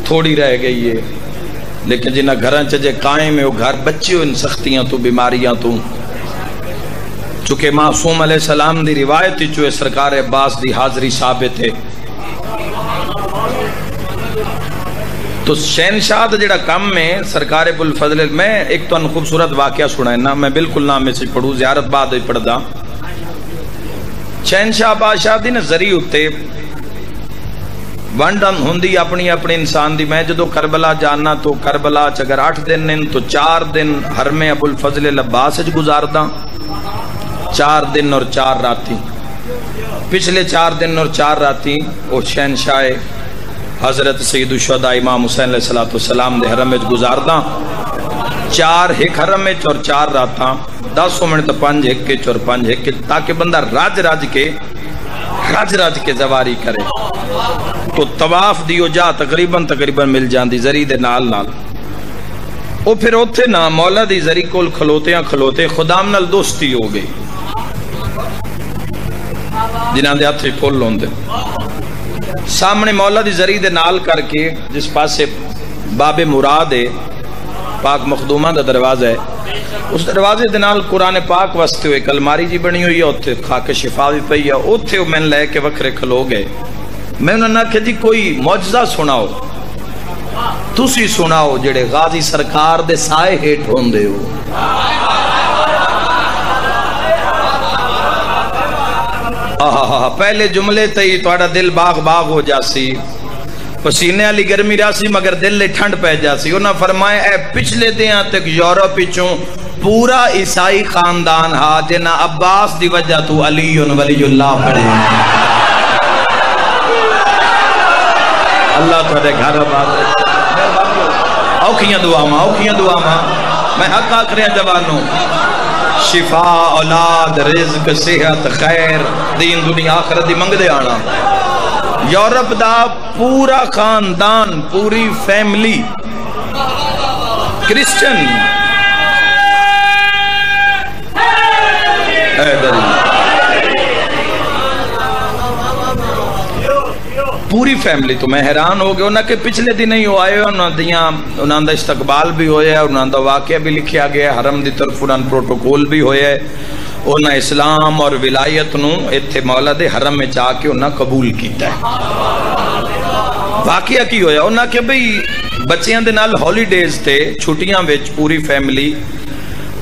تھوڑی رہ گئی ہے، لیکن جنہ گھراں چجے قائم ہے وہ گھر بچے ہو ان سختیاں تو بیماریاں تو. چونکہ معصوم علیہ السلام دی روایت چوئے سرکار عباس دی حاضری ثابت ہے. تو شہنشاہ دا جڑا کم میں سرکار ابوالفضل، میں ایک تو ان خوبصورت واقعہ سنائے نا، میں بالکل نہ میں سے پڑھوں، زیارت بعد ہی پڑھ دا. شہنشاہ بادشاہ دی نظری ہوتے ونڈن ہوندی اپنی اپنی انسان دی. میں جدو کربلا جاننا تو کربلا اگر 8 دن ہیں تو 4 دن حرم ابوالفضل عباس گزارداں، 4 دن اور 4 راتی. پچھلے 4 دن اور 4 راتی وہ شہنشاہ حضرت سید الشہداء امام حسین علیہ السلام دے حرم گزارداں. 4 ایک حرم اور 4 راتاں، 10 منٹ 5 ایک اور 5 ایک، تاکہ بندہ راج راج کے زواری کرے. تو طواف دیو جا تقریباً مل جاندی زری دے نال. او پھر اوتھے نا مولا دی زری کول کھلوتے خدام نال دوستی ہو گئی، جنہاں دے ہاتھ پھول ہوندے. سامنے مولا دی زری دے نال کر کے جس پاسے باب مراد ہے، پاک مخدومہ دا دروازہ ہے، اس دروازے دے نال قرآن پاک واسطے ہوئے کلماری جی بنی ہوئی ہے، اوتھے خاک شفا بھی پئی ہے. اوتھے میں لے کے وکھرے کھلو گئے. میں انہوں نے کہا جی کوئی معجزہ سناؤ، تسی سناؤ جڑے غازی سرکار دے سائے ہیٹ ہوندے ہو. پہلے جملے تے تہاڈا دل باغ ہو جاسی، پسینے والی گرمی راسی مگر دل لے ٹھنڈ پہ جاسی. انہاں فرمایا اے پچھلے دیاں تک یورپ وچوں پورا عیسائی خاندان ہا جنہ عباس دی وجہ تو علی ولی اللہ پڑھے. اللہ تھوڑے گھر آباد اوکھیاں دعاواں میں حق آکھریاں جوانوں، شفا اولاد رزق صحت خیر دین دنیا آخرت دی منگ دے آنا. یورپ دا پورا خاندان پوری فیملی کرسچن، پوری فیملی. تو میں حیران ہو گیا، انہاں کے پچھلے دن ہی ہو آئے، انہاں دا استقبال بھی ہویا ہے، انہاں دا واقعہ بھی لکھیا گیا ہے، حرم دی طرف انہاں پروٹوکول بھی ہویا ہے. انہاں اسلام اور ولایت نو ایتھے مولا دے حرم میں جا کے انہاں قبول کیتا ہے. واقعہ کی ہویا، انہاں کہ بھئی بچیاں دے نال ہالیڈیز تے چھٹیاں وچ پوری فیملی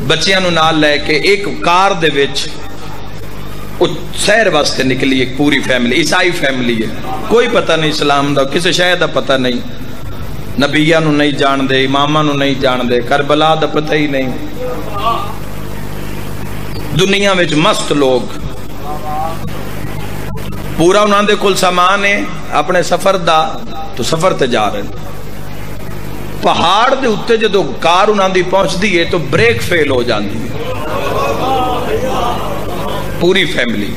بچیاں نو نال لے کے ایک کار دے وچ سیر واسطے نکلی. ایک پوری فیملی عیسائی فیملی ہے، کوئی پتہ نہیں اسلام دا، کسی شے دا پتہ نہیں، نبیاں نو نہیں جان دے، اماماں نو نہیں جان دے، کربلا دا پتہ ہی نہیں. دنیا وچ مست لوگ پورا انہاں دے کل سامان ہے اپنے سفر دا، تو سفر تے جا رہے ہیں. پہاڑ دے اتے جدو کار انہاں دی پہنچ دی ہے تو بریک فیل ہو جاندی ہے. پوری فیملی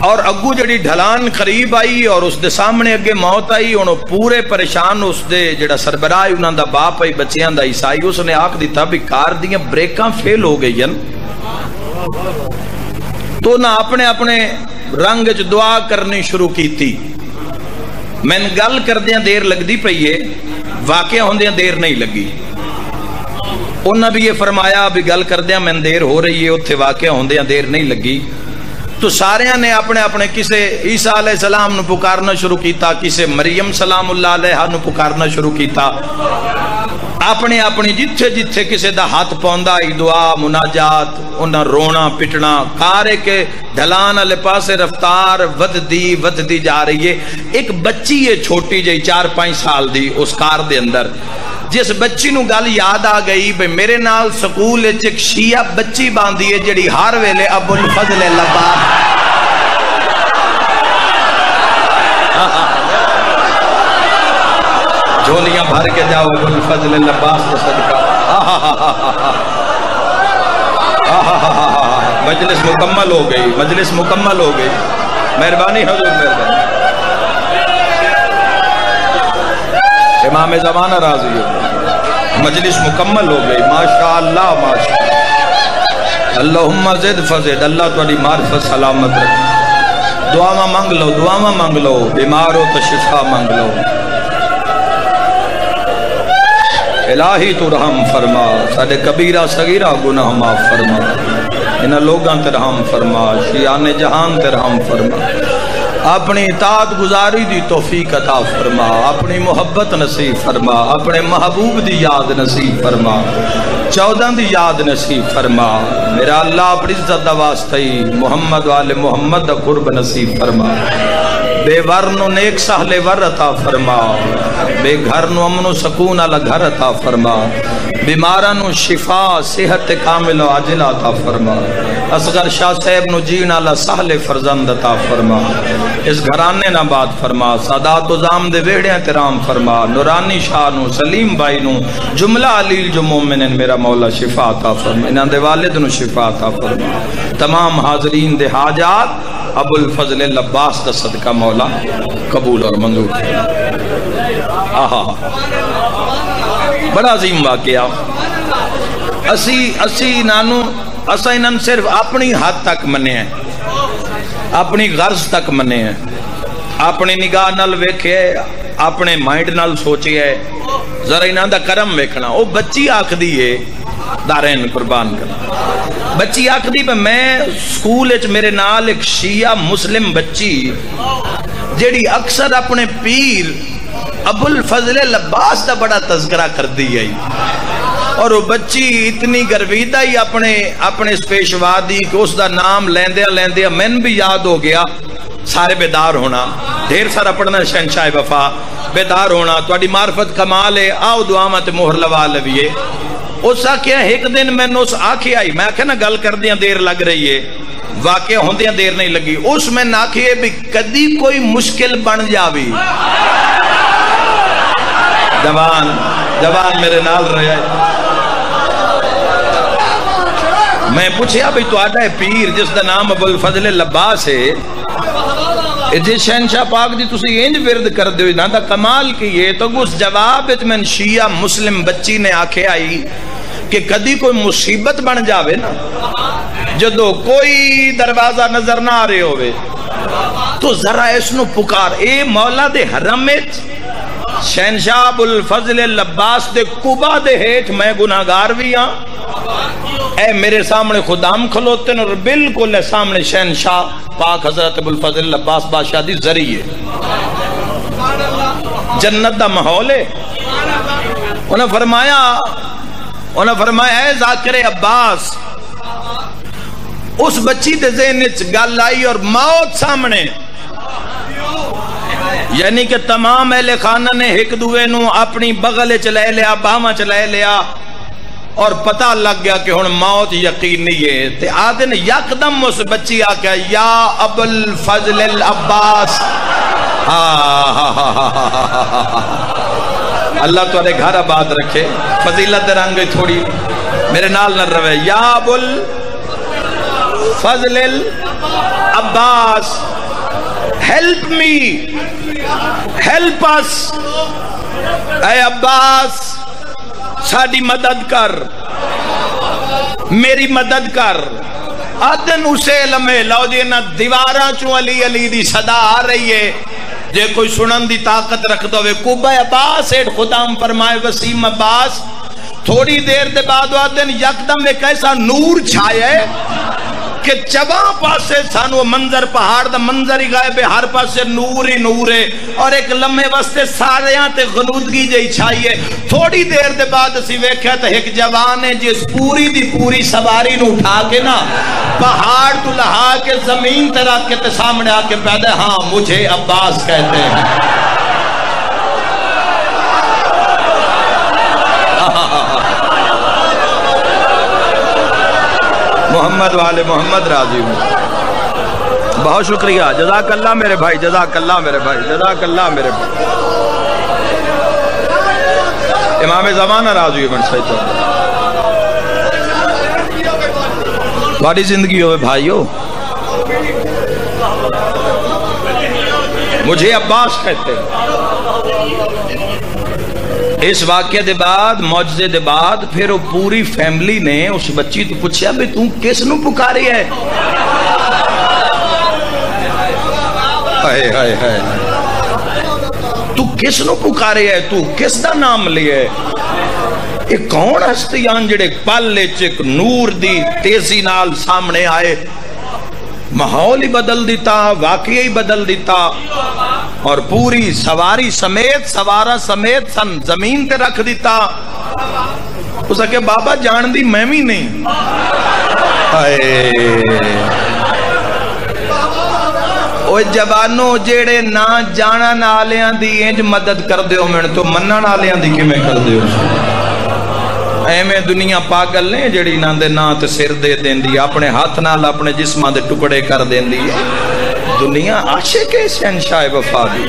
اور اگو جڑی ڈھلان قریب آئی اور اس دے سامنے اگے موت آئی، انہوں پورے پریشان. اس دے جڑا سربراہ انہاں دا باپ آئی بچیاں دا عیسائی، اس نے آکھ دیتا بھی کار دیاں بریکاں فیل ہو گئی ہیں. تو نہ اپنے رنگ چ دعا کرنی شروع کی تھی. میں گل کردیاں دیر لگ دی پئی ہے، واقعہ ہوندیاں دیر نہیں لگی. انہاں بھی یہ فرمایا بھی گل کردیاں میں دیر ہو رہی ہے، اتھے واقعہ ہوندیاں دیر نہیں لگی. تو سارے نے اپنے کسے عیسیٰ علیہ السلام نو پکارنا شروع کیتا، کسے مریم سلام اللہ علیہ نو پکارنا شروع کیتا. اپنی جتھے کسے دا ہاتھ پوندا ہی دعا مناجات، انہاں رونا پٹنا. کارے کے ڈھلان والے پاسے رفتار وددی جا رہی ہے. ایک بچی ہے چھوٹی جی 4-5 سال دی اس کار دے اندر. جس بچی نو گل یاد آ گئی بے میرے نال سکول ایک شیعہ بچی باندھی ہے جڑی ہر ویلے ابوالفضل لباب جھولیاں بھر کے جاؤ ابوالفضل لباس کا صدقہ. مجلس مکمل ہو گئی. مہربانی حضور مہربانی. امام زمانہ راضی ہو گئی، مجلس مکمل ہو گئی. ماشاءاللہ ماشاءاللہ. اللہم زد فزد. اللہ تواڈی معرفت سلامت رکھ. دعاواں مانگ لو بیمار ہو تو شفا مانگ لو. الہی تو رحم فرما، ساڈے کبیرہ صغیرہ گناہ معاف فرما، انہاں لوگاں تے رحم فرما، شیعان جہان تے رحم فرما، اپنی اطاعت گزاری دی توفیق عطا فرما، اپنی محبت نصیب فرما، اپنے محبوب دی یاد نصیب فرما، 14 دی یاد نصیب فرما، میرا اللہ اپنی عزت دا واسطہ ہی محمد والے محمد دا قرب نصیب فرما، بے ورنو نیک سہلے ور عطا فرما، بے گھر نو امن و سکون والا گھر عطا فرما، بیماراں نو شفا صحت کامل و عاجل عطا فرما، اصغر شاہ صاحب نو جین والا سہل فرزند عطا فرما، اس گھرانے نہ بات فرما، سادات و زام دے ویڑے احترام فرما، نورانی شاہ نو سلیم بھائی نو جملہ علیل جو مومنین میرا مولا شفا عطا فرما، انہاں دے والد نو شفا عطا فرما، تمام حاضرین دے حاجات ابو الفضل العباس دا صدقہ مولا قبول اور منظور آہا بڑا عظیم واقعہ۔ اسی نانو اسا انہاں صرف اپنی حد تک منے ہیں، اپنی غرض تک منے ہیں، اپنی نگاہ نال ویکھے، اپنے مائنڈ نال سوچے ہے، ذرا انہاں دا کرم ویکھنا۔ او بچی آکھ دی ہے دارین قربان کرنا، بچی آکھ دی پہ میں سکول اچ میرے نال ایک شیعہ مسلم بچی جیڑی اکثر اپنے پیر ابو الفضل العباس دا بڑا تذکرہ کر دی ہے، اور وہ بچی اتنی گرویدہ ہی اپنے اس پیشوا دی کہ اس دا نام لیندیا من بھی یاد ہو گیا۔ سارے بیدار ہونا، ڈھیر سارا پڑھنا شہنشاہ وفا، بیدار ہونا، تواڈی معرفت کمال ہے، آؤ دعاواں تے مہر لوا لویے۔ اس آکھیا ایک دن میں نے اس آکھیا آئی، میں آکھیا نا گل کردیاں دیر لگ رہی ہے، واقعہ ہوندیاں دیر نہیں لگی، اس میں ناکھیے بھی کدی کوئی مشکل بن جاوی، جوان میرے نال رہے، میں پوچھیا بھی تو آٹا ہے پیر جس دا نام ابو الفضل العباس ہے، جس شہنشاہ پاک دی تسی انج ورد کر دیو نا دا کمال کیے، تو اس جواب میں شیعہ مسلم بچی نے آکھے آئی کہ کدی کوئی مصیبت بن جاوے نا، جدو کوئی دروازہ نظر نہ آ رہے ہوئے تو ذرا اس نو پکار، اے مولا دے حرم شہنشاہ ابو الفضل العباس دے قبا دے ہیٹھ میں گناہگار بھی ہاں، اے میرے سامنے خدام کھلوتے ہیں، اور بالکل سامنے شہنشاہ پاک حضرت ابو الفضل العباس بادشاہ دی ذریعے جنت دا ماحول ہے۔ انہوں نے فرمایا اے ذاکر عباس، اس بچی دے ذہن وچ گل آئی اور موت سامنے، یعنی کہ تمام اہل خانہ نے ایک دوے نو اپنی بغل چلے لیا، باہما چلے لیا، اور پتہ لگ گیا کہ ہن موت یقینی ہے، تے آدھن یکدم اس بچی آکے یا ابو الفضل العباس، اللہ تو نے گھر آباد رکھے، فضیلت رنگ تھوڑی میرے نال نہ روے، یا ابو الفضل العباس help me help us، اے عباس ساڑی مدد کر، میری مدد کر۔ آدن اسے لمحے لو دینا دیواراں چوں علی علی دی صدا آ رہی ہے، جے کوئی سنن دی طاقت رکھ دو، قبہ عباس ایڈ خدام فرمائے وسیم عباس، تھوڑی دیر دے بعد آدن یکدم ایک ایسا نور چھایا ہے کہ چباں پاسے سانو منظر پہاڑ دا منظر ہی غائب ہے، ہر پاسے نور ہی نور ہے، اور ایک لمحے واسطے سارے تے غنودگی جائی چھائیے۔ تھوڑی دیر دے بعد اسی ویکھیا تے ایک جوان ہے جس پوری دی پوری سواری نو اٹھا کے نا پہاڑ تو لہا کے زمین تے رکھ کے تے سامنے آ کے پیدا، ہاں مجھے عباس کہتے ہیں۔ محمد والے محمد راضی ہوں، بہت شکریہ، جزاک اللہ میرے بھائی، جزاک اللہ میرے بھائی، جزاک اللہ میرے بھائی، امام زمانہ راضی ہوں سید بڑی زندگی ہوئے بھائیو، مجھے عباس کہتے ہیں۔ اس واقعے دے بعد، معجزے دے بعد، پھر وہ پوری فیملی نے اس بچی تو پوچھا بھی تم کس نو پکاری ہے؟ تو کس نو پکاری ہے؟ تو کس دا نام لیے؟ یہ کون ہستیاں جڑے پل ایک نور دی تیزی نال سامنے آئے، ماحول ہی بدل دیتا، واقعی ہی بدل دیتا، اور پوری سواری سمیت سوارا سمیت سن زمین تے رکھ دیتا۔ اس کہ بابا جان دی میں بھی نہیں۔ اوہ جوانوں جیڑے نہ جانا نالیاں دی انج مدد کر دیو میں تو مننا نالیاں دی کیوں میں کر دیو؟ ایمیں دنیا پاگل نہیں جڑی نہ دے نا تے سر دے دین دی، اپنے ہاتھ نال اپنے جسمہ دے ٹکڑے کر دین دی۔ دنیا عاشق شہنشاہ وفا دی۔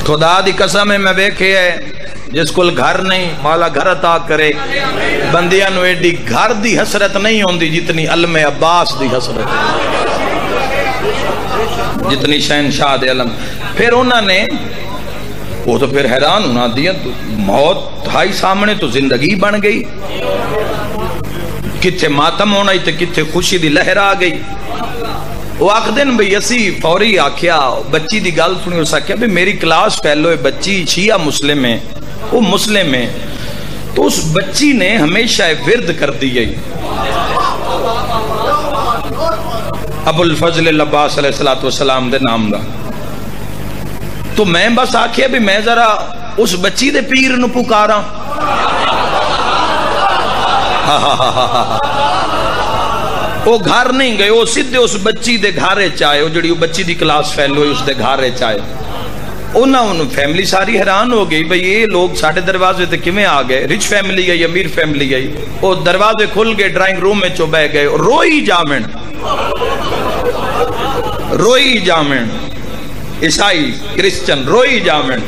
خدا دی قسم میں بیکھے ہے جس کل گھر نہیں مولا گھر عطا کرے، بندیاں نو ایڈی گھر دی حسرت نہیں ہوندی جتنی علم عباس دی حسرت، جتنی شہنشاہ دے علم۔ پھر انہوں نے وہ تو پھر حیران ہونا دیا، موت ہائی سامنے تو زندگی بن گئی، کتھے ماتم ہونا ہی تے کتھے خوشی دی لہر آ گئی۔ وہ آخ دن بھئی اسی فوری آکھیا بچی دی گال سنی، اس آکھیا بھئی میری کلاس فیلو ہے بچی شیعہ مسلم ہے، وہ مسلم ہے، تو اس بچی نے ہمیشہ ورد کر دی گئی ابو الفضل العباس علیہ السلام دے نام دا۔ تو میں بس آکھیا بھی میں ذرا اس بچی دے پیر نو پکارا، وہ گھر نہیں گئے، وہ سدھے اس بچی دے گھارے چاہے، وہ جڑی وہ بچی دی کلاس فیلو ہے اس دے گھارے چاہے۔ انہوں فیملی ساری حیران ہو گئی بھئی یہ لوگ ساڑھے دروازے تے کمیں آ گئے، رچ فیملی گئی امیر فیملی گئی۔ وہ دروازے کھل گئے، ڈرائنگ روم میں چو بہ گئے، روئی جامن روئی جامن، عیسائی کرسچن روئی جامن،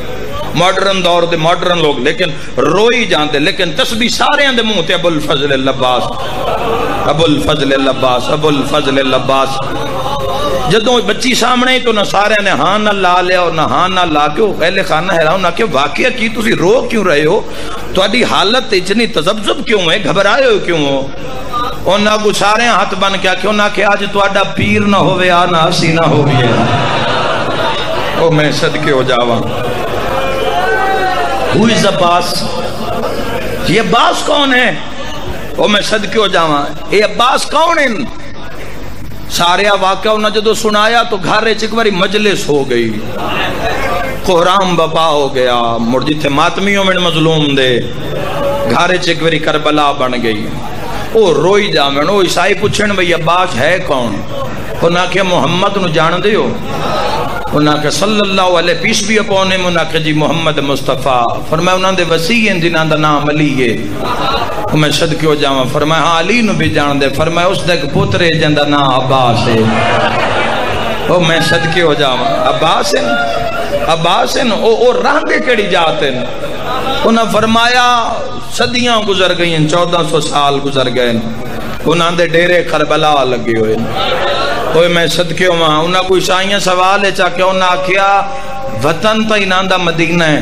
ماڈرن دور دے ماڈرن لوگ لیکن روئی جاندے، لیکن تسبیح سارے ہیں دے منہ تے ابو الفضل العباس ابو الفضل العباس ابو الفضل العباس۔ جدوں بچی سامنے تو نہ سارے نے ہاں نہ لا لیا اور نہ ہاں نہ لا کے اہل خانہ حیران نہ کہ واقعہ کی تسی رو کیوں رہے ہو، تہاڈی حالت اتنی تذبذب کیوں ہے، گھبرائے ہو کیوں ہو؟ انہاں کو سارے ہاتھ بن کے کہ انہاں کہ آج تہاڈا پیر نہ ہوے آ نہ اسی نہ ہوئے۔ او میں صدقے ہو جاواں۔ Who is Abbas؟ یہ عباس کون ہے؟ او میں صدقے ہو جاواں، یہ عباس کون ہیں؟ سارے واقعہ انہوں نے جدو سنایا تو گھر ایک باری مجلس ہو گئی، قرآن بپا ہو گیا، مڑ جتھے ماتمیوں میں مظلوم دے گھر ایک باری کربلا بن گئی۔ او روئی جامن، او عیسائی پوچھن بھئی عباس ہے کون؟ انہاں کہ محمد نو جان دے ہو؟ انہاں کہ صلی اللہ علیہ پیس بھی اپونے میں، انہاں کہ جی محمد مصطفیٰ۔ فرمایا انہاں دے وسیع ہیں جنہاں دا نام علی ہے۔ میں صدقے ہو جاواں، فرمایا ہاں علی نو بھی جان دے، فرمایا اس دے پترے جن دا نام عباس ہے۔ او میں صدقے ہو جاواں، عباس ہیں عباس ہیں، او رہندے کیڑی جات ہیں؟ انہاں فرمایا صدیاں گزر گئی ہیں، 1400 سال گزر گئے، انہاں دے ڈیرے کربلا لگے ہوئے۔ اوہ میں صدقے ہو ماں، انہاں کوئی عیسائیاں سوال ہے چاہ کہ انہاں کیا وطن تا انہاں دا مدینہ ہے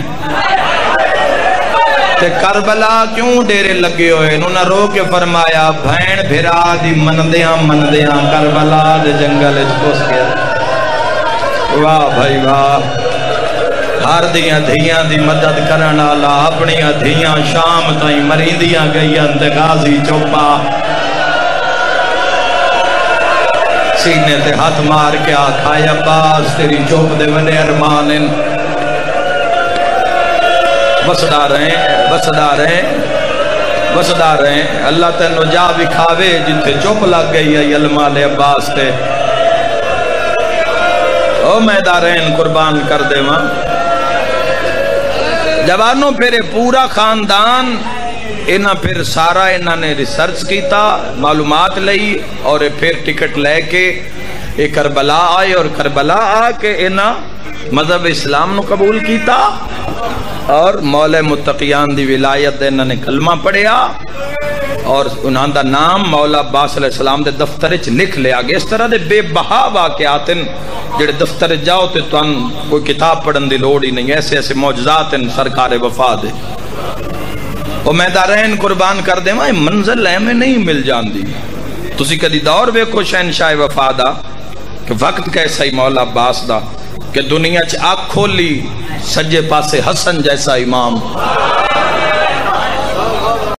تے کربلا کیوں ڈیرے لگے ہوئے؟ انہاں رو کے فرمایا بھین بھرا دی مندیاں مندیاں کربلا دے جنگل اچھوس گیا۔ واہ بھائی واہ، ہر دیاں دھیاں دی مدد کرنا اللہ، اپنیاں دھیاں شام تائیں مریندیاں گئیاں تے غازی چوپا سینے تے ہاتھ مار کے آکھائے عباس تیری چوپ دے ونے ارمانن بسدا رہیں بسدا رہیں بسدا رہیں۔ اللہ تینو جا بھی کھاوے جتے چوپ لگ گئی ہے علماء لے عباس تے۔ او میدارین قربان کر دے ماں جوانوں، پھر پورا خاندان انہاں پھر سارا انہاں نے ریسرچ کیتا، معلومات لئی، اور پھر ٹکٹ لے کے ایک کربلا آئے، اور کربلا آ کے انہاں مذہب اسلام نو قبول کیتا، اور مولا متقیان دی ولایت انہاں نے کلمہ پڑھیا، اور انہاں دا نام مولا عباس علیہ السلام دے دفتر وچ لکھ لیا گیا۔ اس طرح دے بے بہا واقعات ہیں جڑے دفتر جاؤ تے تن کوئی کتاب پڑھن دی لوڑ ہی نہیں، ایسے ایسے معجزات ہیں سرکار وفا دے۔ وہ میدارین قربان کر دے ماں منزل ایمیں نہیں مل جان دی۔ تسی کدی دور ویکھو شہنشاہ وفا دا کہ وقت کیسا ہی مولا عباس دا کہ دنیا چ آنکھ کھولی سجے پاسے حسن جیسا امام،